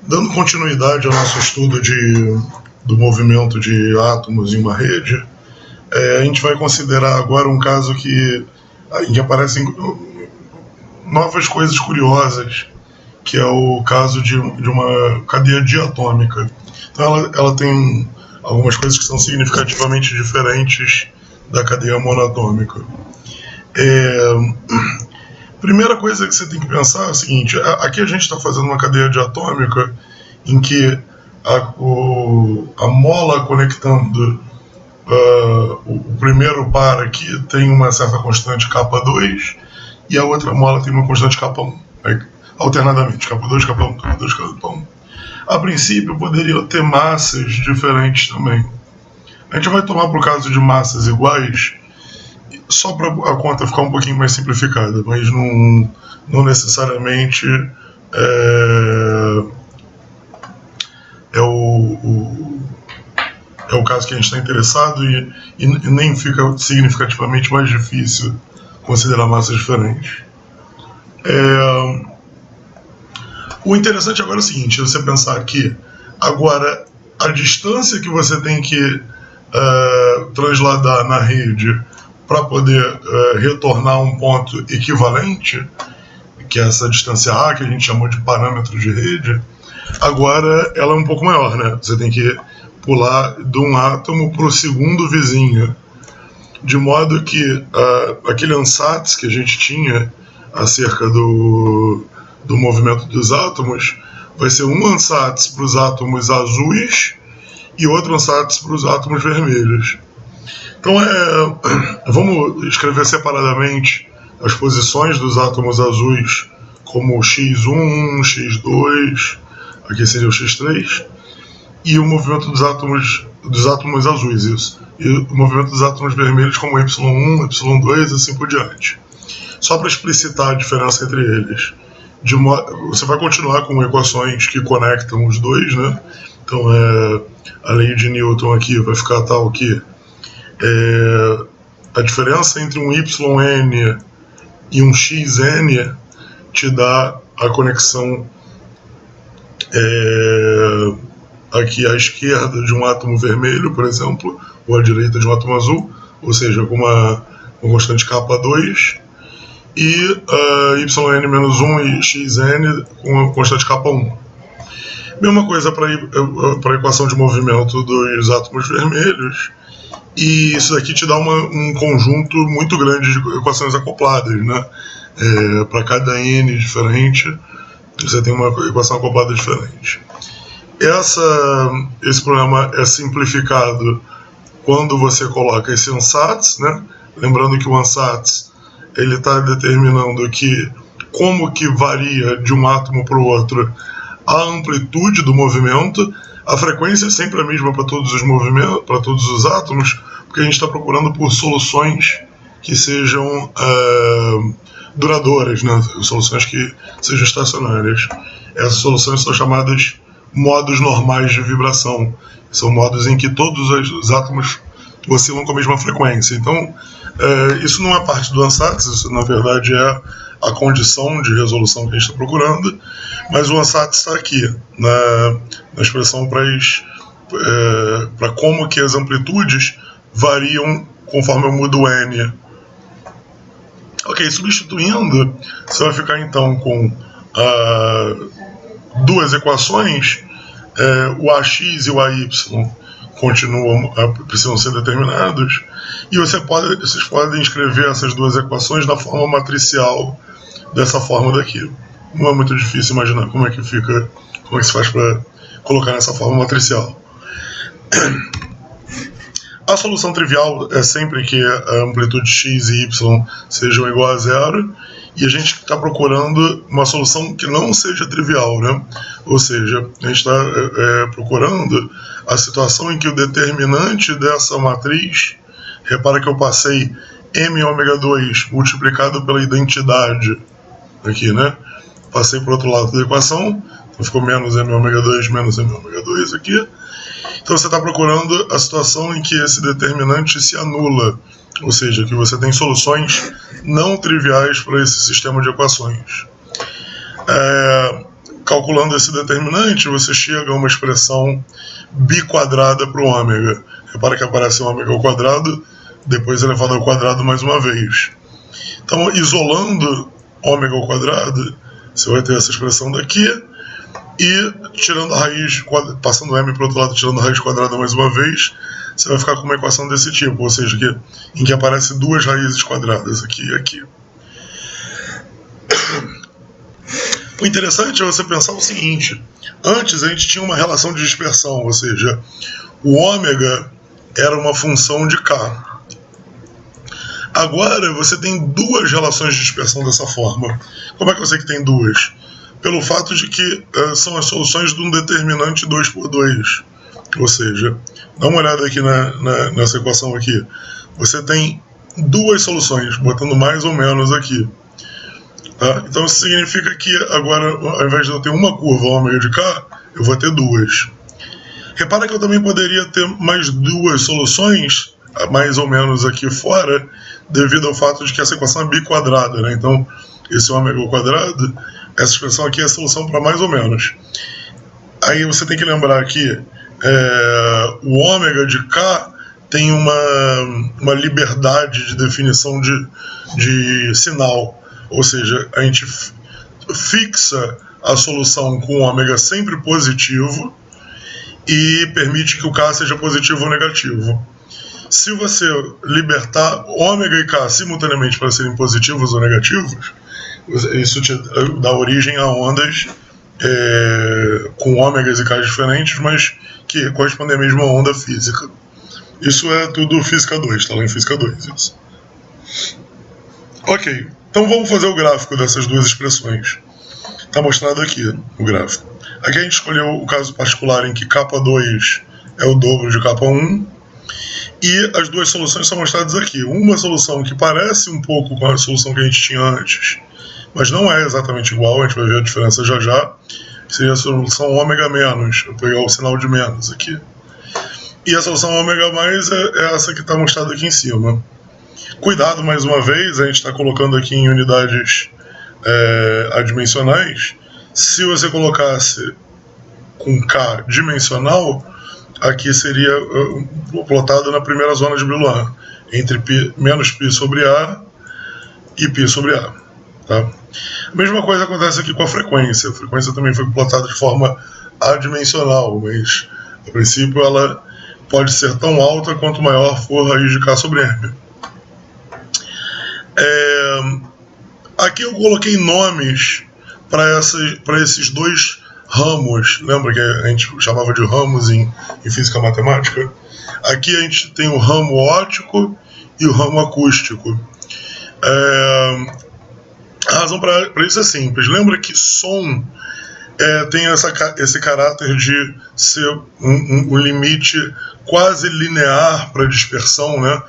Dando continuidade ao nosso estudo do movimento de átomos em uma rede, a gente vai considerar agora um caso em que aparecem novas coisas curiosas, que é o caso de uma cadeia diatômica. Então ela tem algumas coisas que são significativamente diferentes da cadeia monatômica. Primeira coisa que você tem que pensar é o seguinte: aqui a gente está fazendo uma cadeia diatômica em que a mola conectando o primeiro par aqui tem uma certa constante K2 e a outra mola tem uma constante K1, alternadamente, K2, K1, K2, K1. A princípio poderia ter massas diferentes também. A gente vai tomar por caso de massas iguais, só para a conta ficar um pouquinho mais simplificada, mas não necessariamente é o caso que a gente está interessado e nem fica significativamente mais difícil considerar massas diferentes. O interessante agora é o seguinte: você pensar que agora a distância que você tem que transladar na rede para poder retornar um ponto equivalente, que é essa distância A, que a gente chamou de parâmetro de rede, agora ela é um pouco maior, né? Você tem que pular de um átomo para o segundo vizinho, de modo que aquele ansatz que a gente tinha acerca do movimento dos átomos vai ser um ansatz para os átomos azuis e outro ansatz para os átomos vermelhos. Então vamos escrever separadamente as posições dos átomos azuis como x1, x2, aqui seria o x3, e o movimento dos átomos azuis, isso, e o movimento dos átomos vermelhos como y1, y2, assim por diante. Só para explicitar a diferença entre eles. Você vai continuar com equações que conectam os dois, né? Então a lei de Newton aqui vai ficar tal que a diferença entre um yn e um xn te dá a conexão aqui à esquerda de um átomo vermelho, por exemplo, ou à direita de um átomo azul, ou seja, com uma constante K2, e yn-1 e xn com uma constante K1. Mesma coisa para a equação de movimento dos átomos vermelhos, e isso daqui te dá um conjunto muito grande de equações acopladas, né? Para cada n diferente, você tem uma equação acoplada diferente. Esse problema é simplificado quando você coloca esse ansatz, né? Lembrando que o ansatz ele está determinando como que varia de um átomo para o outro a amplitude do movimento. A frequência é sempre a mesma para todos os movimentos, para todos os átomos, porque a gente está procurando por soluções que sejam duradouras, né? Soluções que sejam estacionárias. Essas soluções são chamadas modos normais de vibração. São modos em que todos os átomos oscilam com a mesma frequência. Então, isso não é parte do ansatz, isso na verdade é a condição de resolução que a gente está procurando, mas o ansatz está aqui, na expressão para como que as amplitudes variam conforme eu mudo o n. Ok, substituindo, você vai ficar então com duas equações, o AX e o AY precisam ser determinados, e vocês podem escrever essas duas equações na forma matricial dessa forma daqui. Não é muito difícil imaginar como é que se faz para colocar nessa forma matricial. A solução trivial é sempre que a amplitude x e y sejam igual a zero, e a gente está procurando uma solução que não seja trivial, né? Ou seja, a gente está procurando a situação em que o determinante dessa matriz, repara que eu passei m-ômega-2 multiplicado pela identidade aqui, né? Passei para o outro lado da equação, então ficou menos m-ômega-2 aqui. Então você está procurando a situação em que esse determinante se anula, ou seja, que você tem soluções não triviais para esse sistema de equações. calculando esse determinante, você chega a uma expressão biquadrada para o ômega. Repara que aparece o ômega ao quadrado, depois elevado ao quadrado mais uma vez. Então, isolando ômega ao quadrado, você vai ter essa expressão daqui, e tirando a raiz, passando m para o outro lado, tirando a raiz quadrada mais uma vez, você vai ficar com uma equação desse tipo, ou seja, em que aparece duas raízes quadradas, aqui e aqui. O interessante é você pensar o seguinte: antes a gente tinha uma relação de dispersão, ou seja, o ômega era uma função de k. Agora você tem duas relações de dispersão dessa forma. Como é que eu sei que tem duas? Pelo fato de que são as soluções de um determinante 2 por 2. Ou seja, dá uma olhada aqui nessa equação aqui. Você tem duas soluções, botando mais ou menos aqui. Tá? Então isso significa que agora, ao invés de eu ter uma curva ômega de k, eu vou ter duas. Repara que eu também poderia ter mais duas soluções, mais ou menos aqui fora, devido ao fato de que essa equação é biquadrada, né? Então, esse ômega ao quadrado, essa expressão aqui é a solução para mais ou menos. Aí você tem que lembrar que o ômega de k tem uma liberdade de definição de sinal. Ou seja, a gente fixa a solução com ômega sempre positivo e permite que o k seja positivo ou negativo. Se você libertar ômega e k simultaneamente para serem positivos ou negativos, isso te dá origem a ondas com ômegas e k diferentes, mas que correspondem à mesma onda física. Isso é tudo física 2, está lá em física 2. Isso. Ok, então vamos fazer o gráfico dessas duas expressões. Está mostrado aqui o gráfico. Aqui a gente escolheu o caso particular em que K2 é o dobro de K1, e as duas soluções são mostradas aqui. Uma solução que parece um pouco com a solução que a gente tinha antes, mas não é exatamente igual, a gente vai ver a diferença já já. Seria a solução ômega menos, vou pegar o sinal de menos aqui. E a solução ômega mais é essa que está mostrada aqui em cima. Cuidado, mais uma vez, a gente está colocando aqui em unidades adimensionais. Se você colocasse com K dimensional, aqui seria plotado na primeira zona de Brillouin, entre menos π sobre A e π sobre A. Tá? A mesma coisa acontece aqui com a frequência. A frequência também foi plotada de forma adimensional, mas a princípio ela pode ser tão alta quanto maior for a raiz de K sobre M. Aqui eu coloquei nomes para esses dois ramos. Lembra que a gente chamava de ramos em física matemática? Aqui a gente tem o ramo óptico e o ramo acústico. A razão para isso é simples. Lembra que som tem esse caráter de ser um limite quase linear para dispersão, né?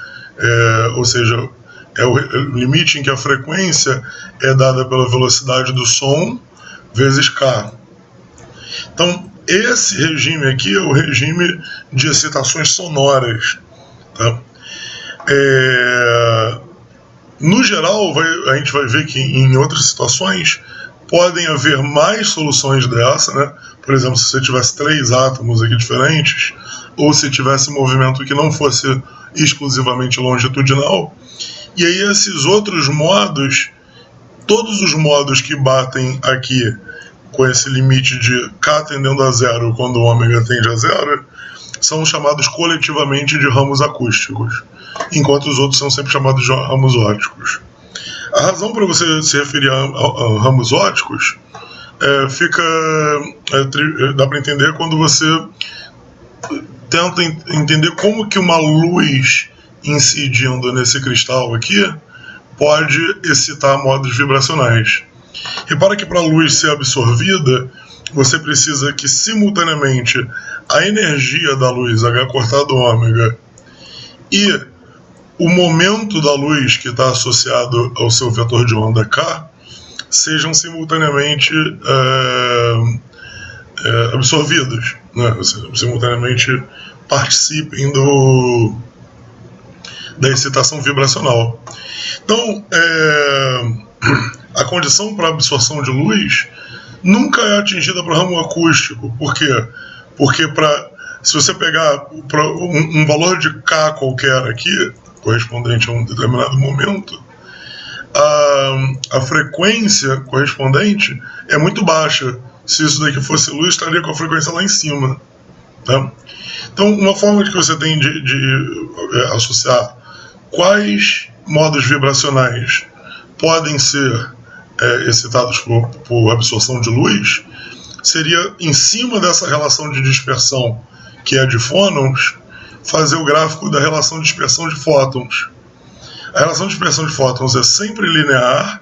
Ou seja, é o limite em que a frequência é dada pela velocidade do som vezes k. Então, esse regime aqui é o regime de excitações sonoras. Tá? No geral, a gente vai ver que em outras situações podem haver mais soluções dessa, né? Por exemplo, se você tivesse 3 átomos aqui diferentes, ou se tivesse movimento que não fosse exclusivamente longitudinal. E aí esses outros modos, todos os modos que batem aqui com esse limite de K tendendo a zero quando o ômega tende a zero, são chamados coletivamente de ramos acústicos, enquanto os outros são sempre chamados de ramos ópticos. A razão para você se referir a ramos ópticos dá para entender quando você tenta entender como que uma luz incidindo nesse cristal aqui pode excitar modos vibracionais. Repara que para a luz ser absorvida, você precisa que simultaneamente a energia da luz, H cortado ômega, e o momento da luz que está associado ao seu vetor de onda K sejam simultaneamente absorvidos, né? Simultaneamente participem da excitação vibracional. Então, a condição para absorção de luz nunca é atingida para o ramo acústico. Por quê? Porque se você pegar um valor de K qualquer aqui, correspondente a um determinado momento, a frequência correspondente é muito baixa. Se isso daqui fosse luz, estaria com a frequência lá em cima. Tá? Então, uma forma que você tem de associar quais modos vibracionais podem ser excitados por absorção de luz seria, em cima dessa relação de dispersão, que é de fônons, fazer o gráfico da relação de dispersão de fótons. A relação de dispersão de fótons é sempre linear,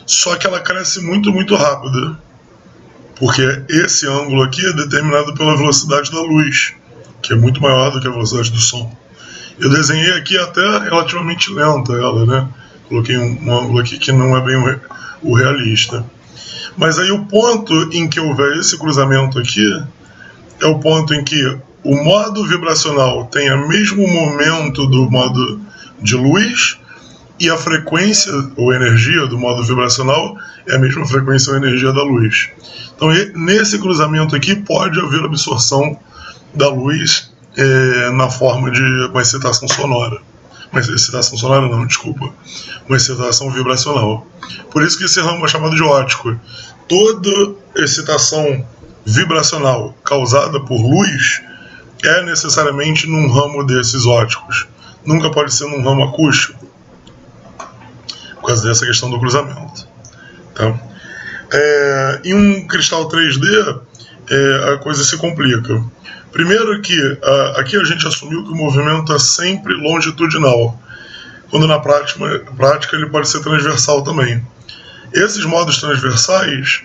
só que ela cresce muito, muito rápido, porque esse ângulo aqui é determinado pela velocidade da luz, que é muito maior do que a velocidade do som. Eu desenhei aqui até relativamente lenta ela, né? Coloquei um ângulo aqui que não é bem o realista. Mas aí o ponto em que houver esse cruzamento aqui é o ponto em que o modo vibracional tem o mesmo momento do modo de luz e a frequência ou energia do modo vibracional é a mesma frequência ou energia da luz. Então, nesse cruzamento aqui pode haver absorção da luz na forma de uma excitação sonora. Uma excitação sonora não, desculpa. Uma excitação vibracional. Por isso que esse ramo é chamado de óptico. Toda excitação vibracional causada por luz é necessariamente num ramo desses ópticos. Nunca pode ser num ramo acústico, por causa dessa questão do cruzamento. Tá? Em um cristal 3D, a coisa se complica. Primeiro que aqui a gente assumiu que o movimento é sempre longitudinal, quando na prática ele pode ser transversal também. Esses modos transversais,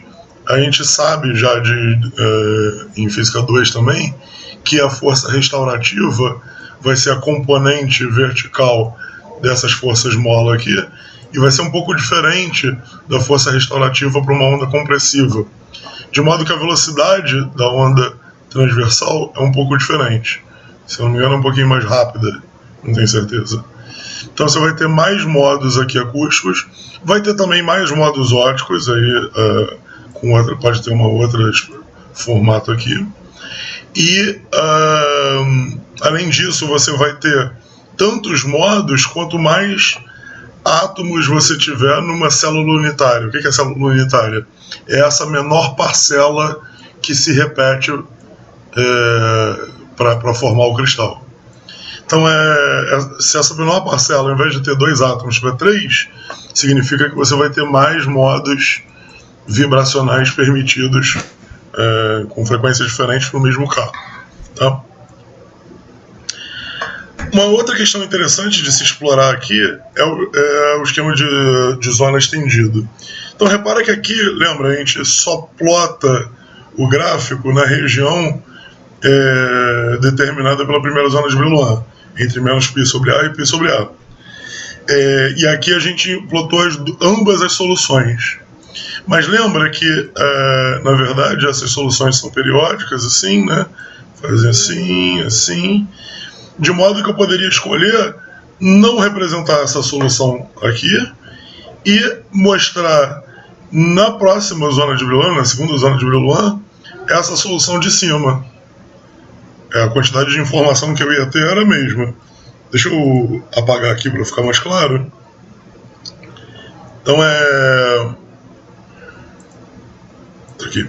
a gente sabe já em Física 2 também, que a força restaurativa vai ser a componente vertical dessas forças mola aqui, e vai ser um pouco diferente da força restaurativa para uma onda compressiva, de modo que a velocidade da onda transversal é um pouco diferente. Se eu não me engano, é um pouquinho mais rápida, não tenho certeza. Então você vai ter mais modos aqui acústicos, vai ter também mais modos ópticos, aí, pode ter uma outra formato aqui. E, além disso, você vai ter tantos modos quanto mais átomos você tiver numa célula unitária. O que é célula unitária? É essa menor parcela que se repete para formar o cristal. Então, se essa menor parcela, ao invés de ter 2 átomos, tiver 3, significa que você vai ter mais modos vibracionais permitidos com frequências diferentes para o mesmo K. Tá? Uma outra questão interessante de se explorar aqui é o esquema de zona estendido. Então, repara que aqui, lembra, a gente só plota o gráfico na região determinada pela primeira zona de Brillouin, entre menos π sobre A e π sobre A. E aqui a gente plotou ambas as soluções. Mas lembra que, na verdade, essas soluções são periódicas, assim, né? Fazem assim, assim, de modo que eu poderia escolher não representar essa solução aqui e mostrar na próxima zona de Brillouin, na segunda zona de Brillouin, essa solução de cima. A quantidade de informação que eu ia ter era a mesma. Deixa eu apagar aqui para ficar mais claro. Então aqui.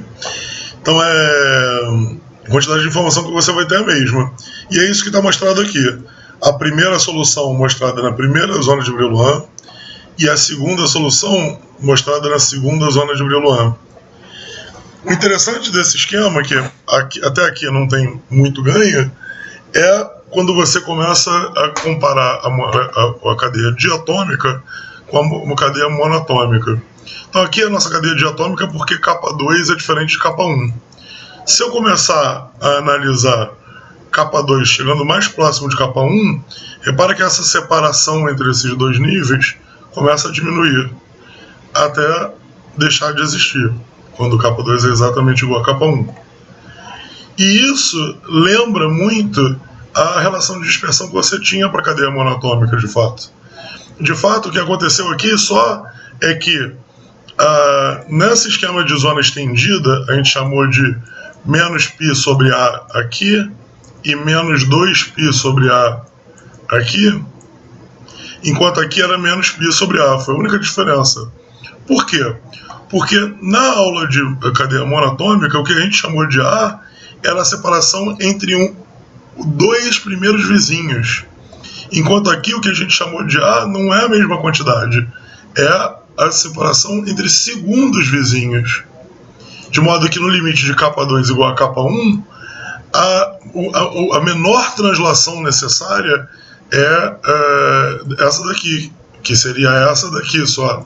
Então a quantidade de informação que você vai ter é a mesma. E é isso que está mostrado aqui. A primeira solução mostrada na primeira zona de Brillouin e a segunda solução mostrada na segunda zona de Brillouin. O interessante desse esquema, que até aqui não tem muito ganho, é quando você começa a comparar a cadeia diatômica com uma cadeia monatômica. Então aqui a nossa cadeia diatômica porque K2 é diferente de K1. Se eu começar a analisar K2 chegando mais próximo de K1, repara que essa separação entre esses dois níveis começa a diminuir, até deixar de existir, quando o K2 é exatamente igual a K1. E isso lembra muito a relação de dispersão que você tinha para a cadeia monatômica, de fato. De fato, o que aconteceu aqui só é que Nesse esquema de zona estendida, a gente chamou de menos π sobre A aqui e menos 2π sobre A aqui, enquanto aqui era menos π sobre A. Foi a única diferença. Por quê? Porque na aula de cadeia monatômica, o que a gente chamou de A era a separação entre dois primeiros vizinhos. Enquanto aqui o que a gente chamou de A não é a mesma quantidade, é a separação entre segundos vizinhos. De modo que no limite de K2 igual a K1, a menor translação necessária é essa daqui, que seria essa daqui só,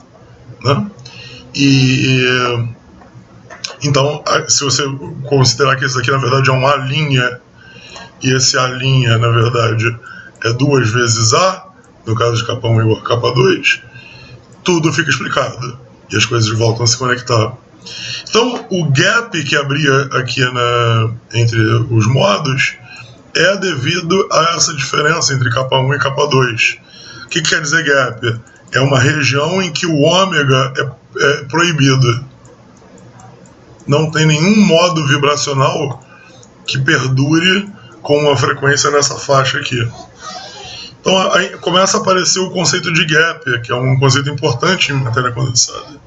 né? Então, se você considerar que esse aqui na verdade é um A', e esse A', na verdade, é 2 vezes A, no caso de K1 igual a K2, tudo fica explicado e as coisas voltam a se conectar. Então, o gap que abria aqui entre os modos é devido a essa diferença entre K1 e K2. O que quer dizer gap? É uma região em que o ômega é proibido. Não tem nenhum modo vibracional que perdure com uma frequência nessa faixa aqui. Então aí começa a aparecer o conceito de gap, que é um conceito importante em matéria condensada.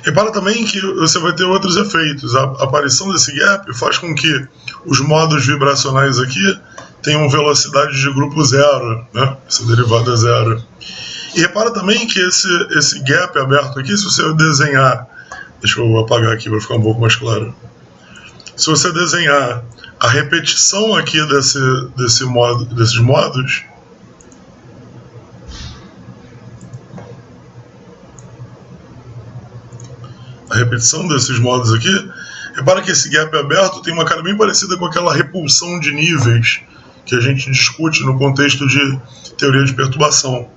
Repara também que você vai ter outros efeitos. A aparição desse gap faz com que os modos vibracionais aqui tenham velocidade de grupo zero, né? Essa derivada é zero. E repara também que esse gap aberto aqui, se você desenhar, deixa eu apagar aqui para ficar um pouco mais claro. Se você desenhar a repetição aqui desses modos, a repetição desses modos aqui, repara que esse gap aberto tem uma cara bem parecida com aquela repulsão de níveis que a gente discute no contexto de teoria de perturbação.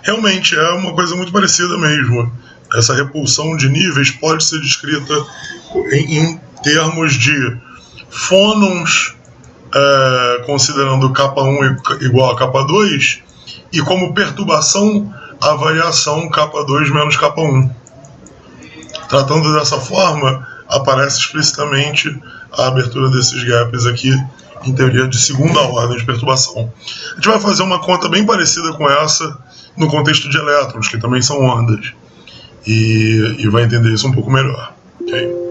Realmente é uma coisa muito parecida mesmo. Essa repulsão de níveis pode ser descrita em termos de fônons, considerando K1 igual a K2, e como perturbação a variação K2 menos K1. Tratando dessa forma, aparece explicitamente a abertura desses gaps aqui em teoria de segunda ordem de perturbação. A gente vai fazer uma conta bem parecida com essa no contexto de elétrons, que também são ondas, e vai entender isso um pouco melhor. Okay?